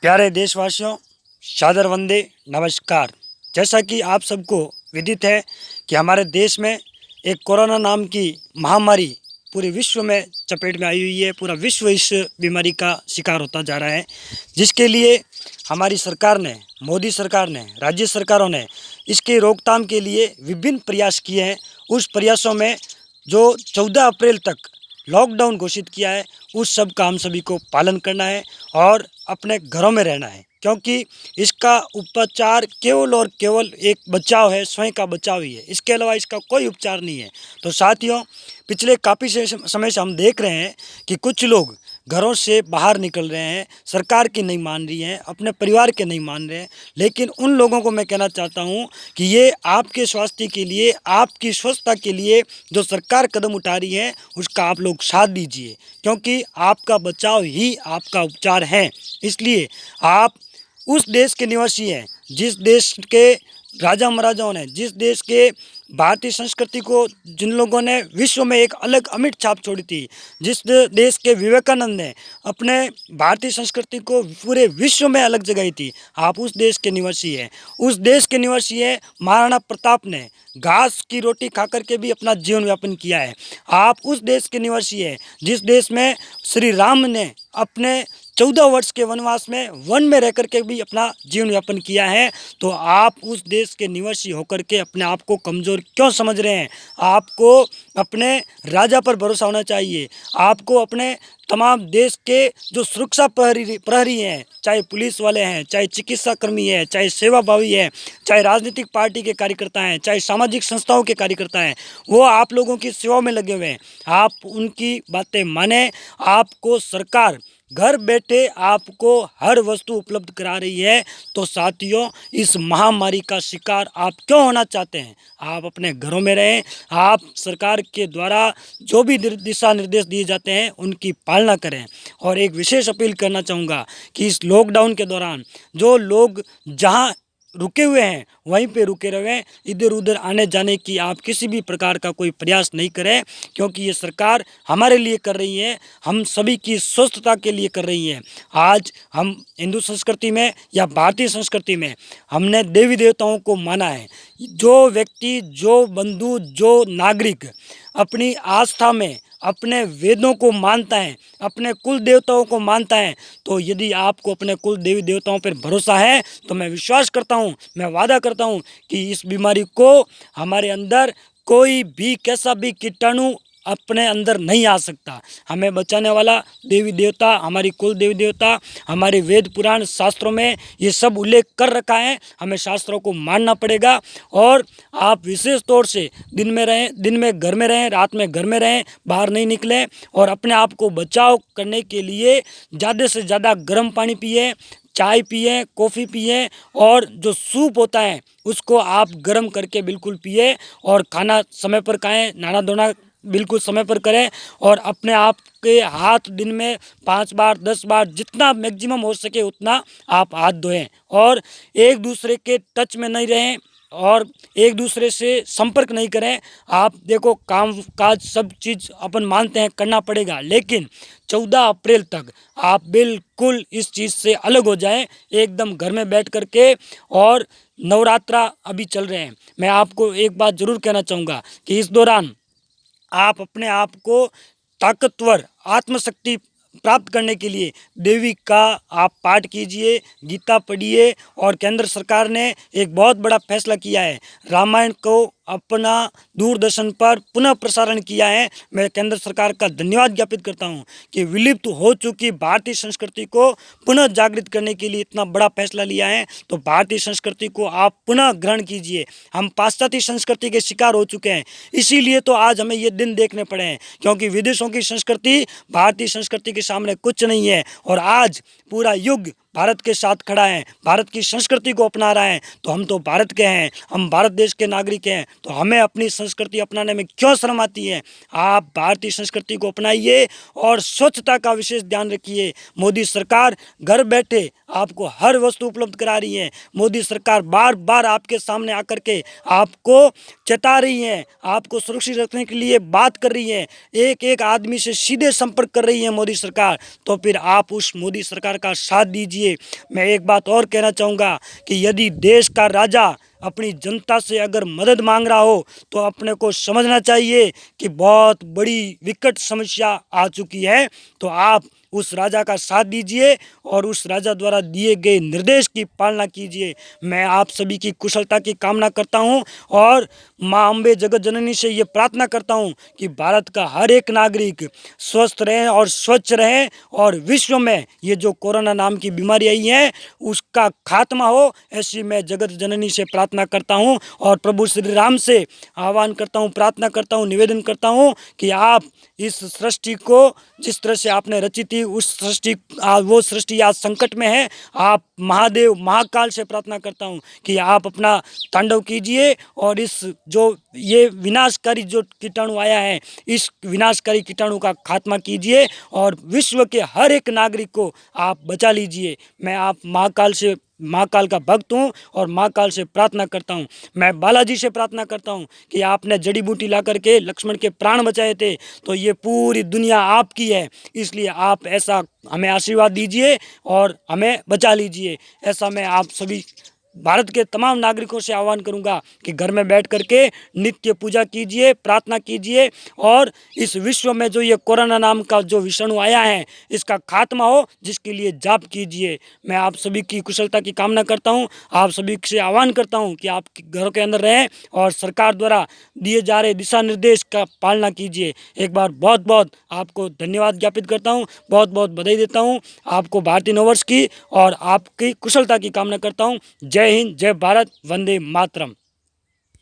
प्यारे देशवासियों, सादर वंदे नमस्कार। जैसा कि आप सबको विदित है कि हमारे देश में एक कोरोना नाम की महामारी पूरे विश्व में चपेट में आई हुई है। पूरा विश्व इस बीमारी का शिकार होता जा रहा है, जिसके लिए हमारी सरकार ने, मोदी सरकार ने, राज्य सरकारों ने इसके रोकथाम के लिए विभिन्न प्रयास किए हैं। उस प्रयासों में जो 14 अप्रैल तक लॉकडाउन घोषित किया है, उस सब का हम सभी को पालन करना है और अपने घरों में रहना है, क्योंकि इसका उपचार केवल और केवल एक बचाव है, स्वयं का बचाव ही है। इसके अलावा इसका कोई उपचार नहीं है। तो साथियों, पिछले काफ़ी समय से हम देख रहे हैं कि कुछ लोग घरों से बाहर निकल रहे हैं, सरकार की नहीं मान रही हैं, अपने परिवार के नहीं मान रहे हैं। लेकिन उन लोगों को मैं कहना चाहता हूं कि ये आपके स्वास्थ्य के लिए, आपकी स्वच्छता के लिए जो सरकार कदम उठा रही है, उसका आप लोग साथ दीजिए, क्योंकि आपका बचाव ही आपका उपचार है। इसलिए आप उस देश के निवासी हैं जिस देश के राजा महाराजाओं ने, जिस देश के भारतीय संस्कृति को, जिन लोगों ने विश्व में एक अलग अमिट छाप छोड़ी थी, जिस देश के विवेकानंद ने अपने भारतीय संस्कृति को पूरे विश्व में अलग जगाई थी, आप उस देश के निवासी हैं। उस देश के निवासी हैं। महाराणा प्रताप ने घास की रोटी खा करके भी अपना जीवन यापन किया है। आप उस देश के निवासी हैं जिस देश में श्री राम ने अपने 14 वर्ष के वनवास में वन में रह करके भी अपना जीवन यापन किया है। तो आप उस देश के निवासी होकर के अपने आप को कमज़ोर क्यों समझ रहे हैं? आपको अपने राजा पर भरोसा होना चाहिए। आपको अपने तमाम देश के जो सुरक्षा प्रहरी हैं, चाहे पुलिस वाले हैं, चाहे चिकित्सा कर्मी हैं, चाहे सेवाभावी हैं, चाहे राजनीतिक पार्टी के कार्यकर्ता हैं, चाहे सामाजिक संस्थाओं के कार्यकर्ता हैं, वो आप लोगों की सेवा में लगे हुए हैं। आप उनकी बातें माने। आपको सरकार घर बैठे आपको हर वस्तु उपलब्ध करा रही है। तो साथियों, इस महामारी का शिकार आप क्यों होना चाहते हैं? आप अपने घरों में रहें। आप सरकार के द्वारा जो भी दिशा निर्देश दिए जाते हैं, उनकी पालना करें। और एक विशेष अपील करना चाहूँगा कि इस लॉकडाउन के दौरान जो लोग जहाँ रुके हुए हैं वहीं पे रुके रहें। इधर उधर आने जाने की आप किसी भी प्रकार का कोई प्रयास नहीं करें, क्योंकि ये सरकार हमारे लिए कर रही है, हम सभी की स्वस्थता के लिए कर रही है। आज हम हिंदू संस्कृति में या भारतीय संस्कृति में हमने देवी देवताओं को माना है। जो व्यक्ति, जो बंधु, जो नागरिक अपनी आस्था में अपने वेदों को मानता है, अपने कुल देवताओं को मानता है, तो यदि आपको अपने कुल देवी देवताओं पर भरोसा है, तो मैं विश्वास करता हूँ, मैं वादा करता हूँ कि इस बीमारी को हमारे अंदर कोई भी कैसा भी कीटाणु अपने अंदर नहीं आ सकता। हमें बचाने वाला देवी देवता, हमारी कुल देवी देवता, हमारे वेद पुराण शास्त्रों में ये सब उल्लेख कर रखा है। हमें शास्त्रों को मानना पड़ेगा। और आप विशेष तौर से दिन में घर में रहें, रात में घर में रहें, बाहर नहीं निकलें। और अपने आप को बचाव करने के लिए ज़्यादा से ज़्यादा गर्म पानी पिए, चाय पिए, कॉफ़ी पिए, और जो सूप होता है उसको आप गर्म करके बिल्कुल पिए। और खाना समय पर खाएं, नहाना धोना बिल्कुल समय पर करें। और अपने आप के हाथ दिन में 5 बार 10 बार जितना मैक्सिमम हो सके उतना आप हाथ धोएं। और एक दूसरे के टच में नहीं रहें और एक दूसरे से संपर्क नहीं करें। आप देखो, काम काज सब चीज़ अपन मानते हैं करना पड़ेगा, लेकिन 14 अप्रैल तक आप बिल्कुल इस चीज़ से अलग हो जाएं, एकदम घर में बैठ कर के। और नवरात्रा अभी चल रहे हैं। मैं आपको एक बात ज़रूर कहना चाहूँगा कि इस दौरान आप अपने आप को ताकतवर, आत्मशक्ति प्राप्त करने के लिए देवी का आप पाठ कीजिए, गीता पढ़िए। और केंद्र सरकार ने एक बहुत बड़ा फैसला किया है, रामायण को अपना दूरदर्शन पर पुनः प्रसारण किया है। मैं केंद्र सरकार का धन्यवाद ज्ञापित करता हूं कि विलुप्त हो चुकी भारतीय संस्कृति को पुनः जागृत करने के लिए इतना बड़ा फैसला लिया है। तो भारतीय संस्कृति को आप पुनः ग्रहण कीजिए। हम पाश्चात्य संस्कृति के शिकार हो चुके हैं, इसीलिए तो आज हमें ये दिन देखने पड़े हैं, क्योंकि विदेशों की संस्कृति भारतीय संस्कृति के सामने कुछ नहीं है। और आज पूरा युग भारत के साथ खड़ा है, भारत की संस्कृति को अपना रहा है। तो हम तो भारत के हैं, हम भारत देश के नागरिक हैं, तो हमें अपनी संस्कृति अपनाने में क्यों शर्म आती है? आप भारतीय संस्कृति को अपनाइए और स्वच्छता का विशेष ध्यान रखिए। मोदी सरकार घर बैठे आपको हर वस्तु उपलब्ध करा रही है। मोदी सरकार बार बार आपके सामने आकर के आपको चेता रही है, आपको सुरक्षित रखने के लिए बात कर रही है, एक एक आदमी से सीधे संपर्क कर रही है मोदी सरकार। तो फिर आप उस मोदी सरकार का साथ दीजिए। मैं एक बात और कहना चाहूँगा कि यदि देश का राजा अपनी जनता से अगर मदद मांग रहा हो तो अपने को समझना चाहिए कि बहुत बड़ी विकट समस्या आ चुकी है। तो आप उस राजा का साथ दीजिए और उस राजा द्वारा दिए गए निर्देश की पालना कीजिए। मैं आप सभी की कुशलता की कामना करता हूं और माँ अम्बे जगत जननी से ये प्रार्थना करता हूं कि भारत का हर एक नागरिक स्वस्थ रहे और स्वच्छ रहे और विश्व में ये जो कोरोना नाम की बीमारी आई है उसका खात्मा हो, ऐसी मैं जगत जननी से प्रार्थना करता हूं और प्रभु श्री राम से आह्वान करता हूं, प्रार्थना करता हूं, निवेदन करता हूं कि आप इस सृष्टि को जिस तरह से आपने रची थी उस सृष्टि वो सृष्टि आज संकट में है। आप महादेव महाकाल से प्रार्थना करता हूं कि आप अपना तांडव कीजिए और इस जो ये विनाशकारी जो कीटाणु आया है इस विनाशकारी कीटाणु का खात्मा कीजिए और विश्व के हर एक नागरिक को आप बचा लीजिए। मैं आप महाकाल का भक्त हूँ और महाकाल से प्रार्थना करता हूँ। मैं बालाजी से प्रार्थना करता हूँ कि आपने जड़ी बूटी ला करके लक्ष्मण के प्राण बचाए थे, तो ये पूरी दुनिया आपकी है, इसलिए आप ऐसा हमें आशीर्वाद दीजिए और हमें बचा लीजिए। ऐसा मैं आप सभी भारत के तमाम नागरिकों से आह्वान करूंगा कि घर में बैठ करके नित्य पूजा कीजिए, प्रार्थना कीजिए और इस विश्व में जो ये कोरोना नाम का जो विषाणु आया है इसका खात्मा हो, जिसके लिए जाप कीजिए। मैं आप सभी की कुशलता की कामना करता हूं, आप सभी से आह्वान करता हूं कि आप घरों के अंदर रहें और सरकार द्वारा दिए जा रहे दिशा निर्देश का पालना कीजिए। एक बार बहुत बहुत आपको धन्यवाद ज्ञापित करता हूँ, बहुत बहुत बधाई देता हूँ आपको भारतीय नववर्ष की और आपकी कुशलता की कामना करता हूँ। जय हिंद, जय भारत, वंदे मातरम।